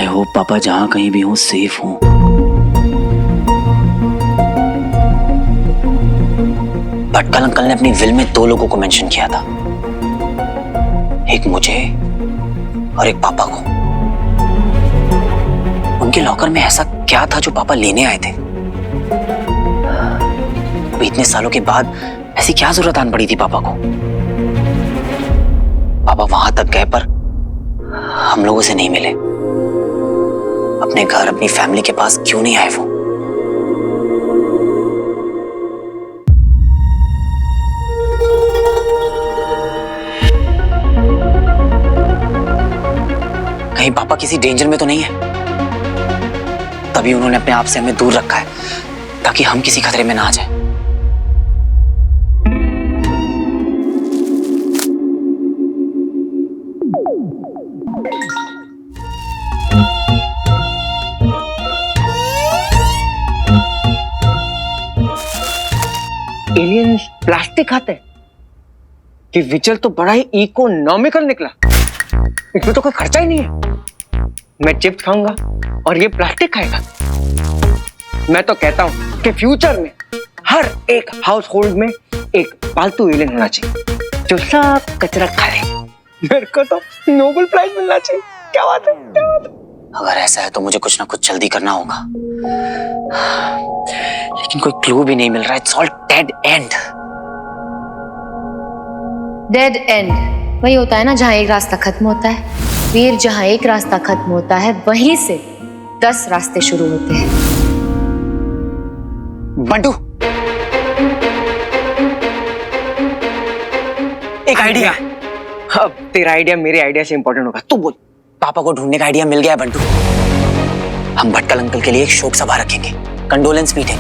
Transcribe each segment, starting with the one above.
I hope पापा जहां कहीं भी हो सेफ हो। भटकल अंकल ने अपनी विल में 2 लोगों को मेंशन किया था, एक मुझे और एक पापा को। उनके लॉकर में ऐसा क्या था जो पापा लेने आए थे? अभी इतने सालों के बाद ऐसी क्या जरूरत आन पड़ी थी पापा को? पापा वहां तक गए पर हम लोगों से नहीं मिले। अपने घर अपनी फैमिली के पास क्यों नहीं आए वो? कहीं पापा किसी डेंजर में तो नहीं है? तभी उन्होंने अपने आप से हमें दूर रखा है ताकि हम किसी खतरे में ना आ जाए। एलियंस प्लास्टिक खाते हैं? ये विचल तो बड़ा ही इकोनॉमिकल निकला। इसमें तो कोई खर्चा ही नहीं है। मैं चिप्स खाऊंगा और ये प्लास्टिक खाएगा। मैं तो कहता हूं कि फ्यूचर में हर एक हाउस होल्ड में एक पालतू एलियन होना चाहिए जो सब कचरा खा ले। मेरे को तो नोबेल प्राइज मिलना चाहिए। क्या बात है, क्या बात है। अगर ऐसा है तो मुझे कुछ ना कुछ जल्दी करना होगा, लेकिन कोई क्लू भी नहीं मिल रहा। It's all dead and. Dead and वही होता है ना जहां एक रास्ता खत्म होता है। फिर जहां एक रास्ता खत्म होता है वहीं से 10 रास्ते शुरू होते हैं। बंटू, एक आइडिया। अब तेरा आइडिया मेरे आइडिया से इंपॉर्टेंट होगा। तू बोल। पापा को ढूंढने का आइडिया मिल गया है बंटू। हम भटकल अंकल के लिए एक शोक सभा रखेंगे, कंडोलेंस मीटिंग।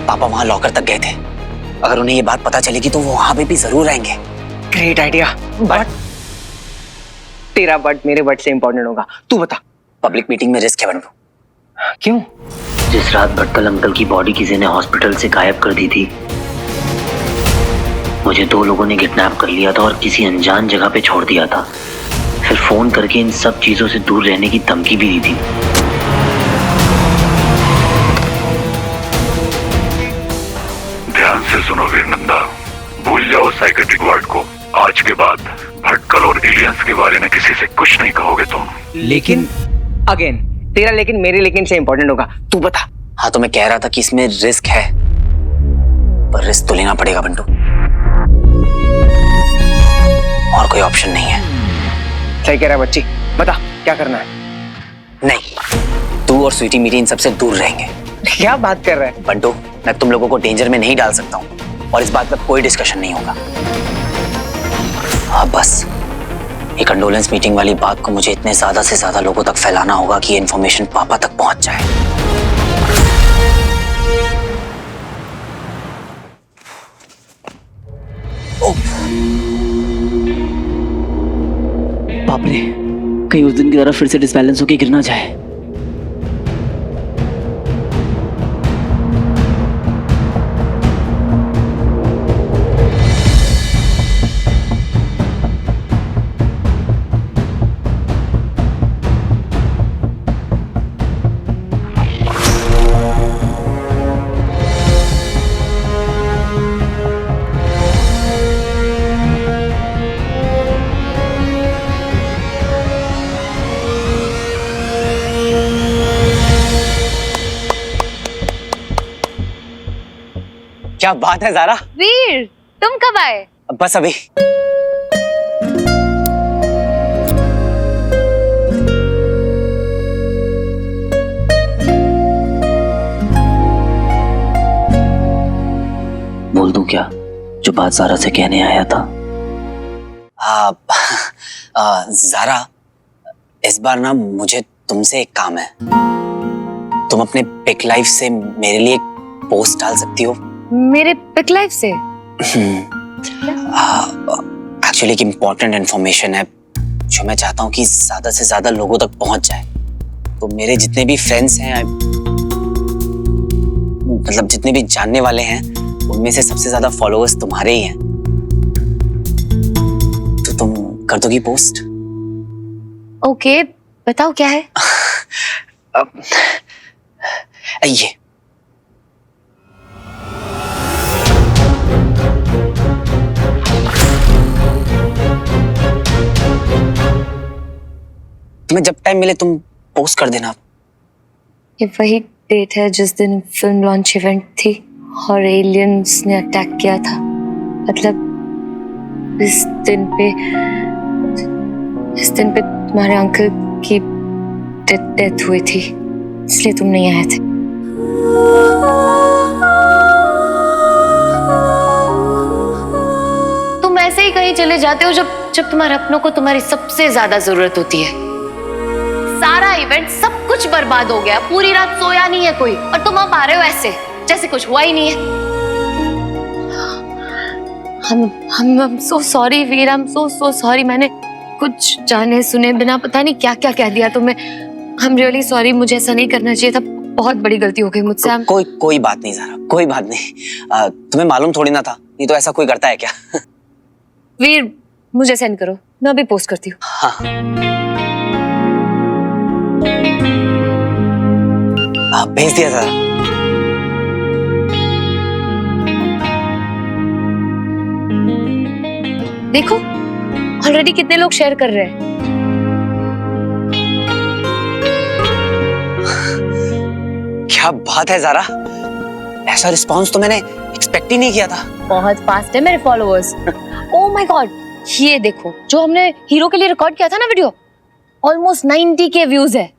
पापा वहां लॉकर तक गए थे। अगर उन्हें ये बात पता चलेगी तो वो वहां पे भी जरूर रहेंगे। Great idea. बट तेरा बट मेरे बट से इंपॉर्टेंट होगा। तू बता। पब्लिक मीटिंग में रिस्क है बंटू। क्यों? जिस रात भटकल अंकल की बॉडी किसी ने हॉस्पिटल से गायब कर दी थी, मुझे 2 लोगों ने किडनैप कर लिया था और किसी अनजान जगह पे छोड़ दिया था। फिर फोन करके इन सब चीजों से दूर रहने की धमकी भी दी थी। ध्यान से सुनो वीर नंदा, भूल जाओ साइकेट्रिक वार्ड को। आज के बाद भटकल और एलियंस के बारे में किसी से कुछ नहीं कहोगे तुम। लेकिन अगेन तेरा लेकिन मेरे लेकिन से इंपॉर्टेंट होगा। तू बता। हाँ, तो मैं कह रहा था कि इसमें रिस्क है, पर रिस्क तो लेना पड़ेगा बंटू। और कोई ऑप्शन नहीं है। सही कह रहा है बच्ची। बता क्या करना है। नहीं, तू और स्वीटी मीटी इन सबसे दूर रहेंगे। क्या बात कर रहा है बंटू? मैं तुम लोगों को डेंजर में नहीं डाल सकता हूँ और इस बात पर कोई डिस्कशन नहीं होगा। हाँ, बस ये कंडोलेंस मीटिंग वाली बात को मुझे इतने ज्यादा से ज्यादा लोगों तक फैलाना होगा कि ये इन्फॉर्मेशन पापा तक पहुंच जाए। बाप रे, कहीं उस दिन की तरह फिर से डिसबैलेंस होके गिर ना जाए। क्या बात है ज़ारा? वीर, तुम कब आए? बस अभी। बोल दूं क्या जो बात ज़ारा से कहने आया था? ज़ारा, इस बार ना मुझे तुमसे एक काम है। तुम अपने पिक लाइफ से मेरे लिए एक पोस्ट डाल सकती हो? मेरे पिक लाइफ से? एक्चुअली एक इम्पोर्टेंट इन्फॉर्मेशन है जो मैं चाहता हूँ कि ज्यादा से ज्यादा लोगों तक पहुंच जाए। तो मेरे जितने भी फ्रेंड्स हैं, मतलब जितने भी जानने वाले हैं, उनमें से सबसे ज्यादा फॉलोअर्स तुम्हारे ही हैं। तो तुम कर दोगी पोस्ट? ओके, बताओ क्या है। ये तुम्हें जब टाइम मिले तुम पोस्ट कर देना। ये वही डेट है जिस दिन फिल्म लॉन्च इवेंट थी और एलियंस ने अटैक किया था। मतलब इस दिन पे तुम्हारे अंकल की डेथ हुई थी, इसलिए तुम नहीं आए थे। तुम ऐसे ही कहीं चले जाते हो जब तुम्हारे अपनों को तुम्हारी सबसे ज्यादा जरूरत होती है। सारा इवेंट सब कुछ बर्बाद हो गया, पूरी रात सोया नहीं है कोई, और तुम अब आ रहे हो ऐसे जैसे कुछ हुआ ही नहीं है। I'm so sorry Veer, I'm so sorry। मैंने कुछ जाने सुने बिना पता नहीं क्या क्या कह दिया तुम्हें। I'm really sorry, मुझे ऐसा नहीं करना चाहिए था, बहुत बड़ी गलती हो गई मुझसे। कोई बात नहीं ज़ारा, कोई बात नहीं। तुम्हें मालूम थोड़ी ना था, नहीं तो ऐसा कोई करता है क्या? वीर मुझे सेंड करो, मैं अभी पोस्ट करती हूँ। हाँ भेज दिया ज़ारा। देखो ऑलरेडी कितने लोग शेयर कर रहे हैं। क्या बात है ज़ारा, ऐसा रिस्पांस तो मैंने एक्सपेक्ट ही नहीं किया था। बहुत फास्ट है मेरे फॉलोअर्स। ओह माय गॉड, ये देखो जो हमने हीरो के लिए रिकॉर्ड किया था ना वीडियो, ऑलमोस्ट 90 के व्यूज है।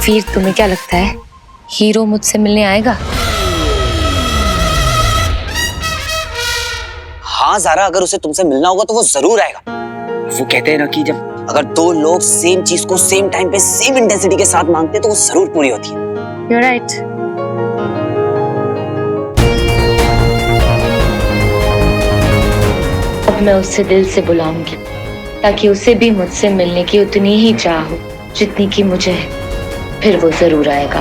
फिर तुम्हें क्या लगता है हीरो मुझसे मिलने आएगा? हाँ ज़ारा, अगर उसे तुमसे मिलना होगा तो वो जरूर आएगा। वो कहते हैं ना कि जब अगर दो लोग सेम चीज को सेम टाइम पे सेम इंटेंसिटी के साथ मांगते हैं तो वो जरूर पूरी होती है। You're right. अब मैं उसे दिल से बुलाऊंगी ताकि उसे भी मुझसे मिलने की उतनी ही चाह हो जितनी कि मुझे है। फिर वो जरूर आएगा।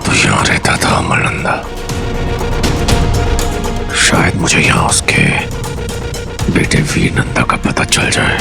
तो यहाँ रहता था अमरनंदा। शायद मुझे यहाँ उसके बेटे वीर नंदा का पता चल जाए।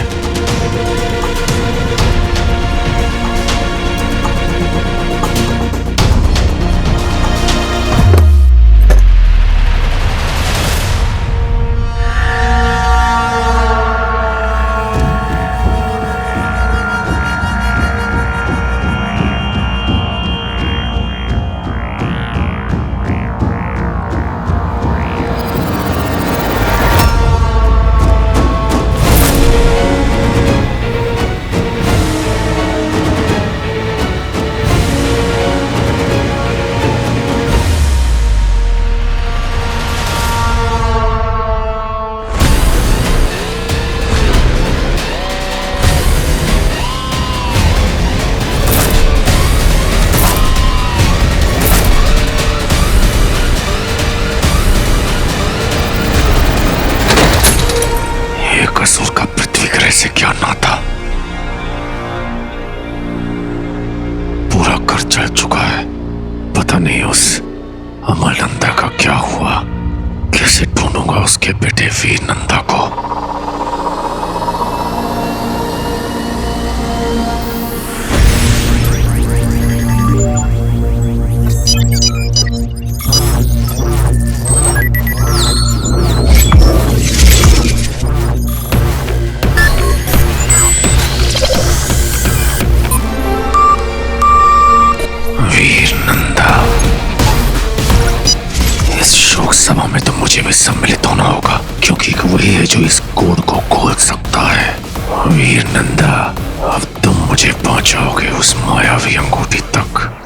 कसूर का पृथ्वी ग्रह से क्या नाता? पूरा कर चल चुका है, पता नहीं उस अमरनंदा का क्या हुआ। कैसे ढूंढूंगा उसके बेटे वीर नंदा को। सभा में तो मुझे भी सम्मिलित होना होगा, क्योंकि वही है जो इस कोड को खोल सकता है। वीर नंदा, अब तुम मुझे पहुंचाओगे उस मायावी अंगूठी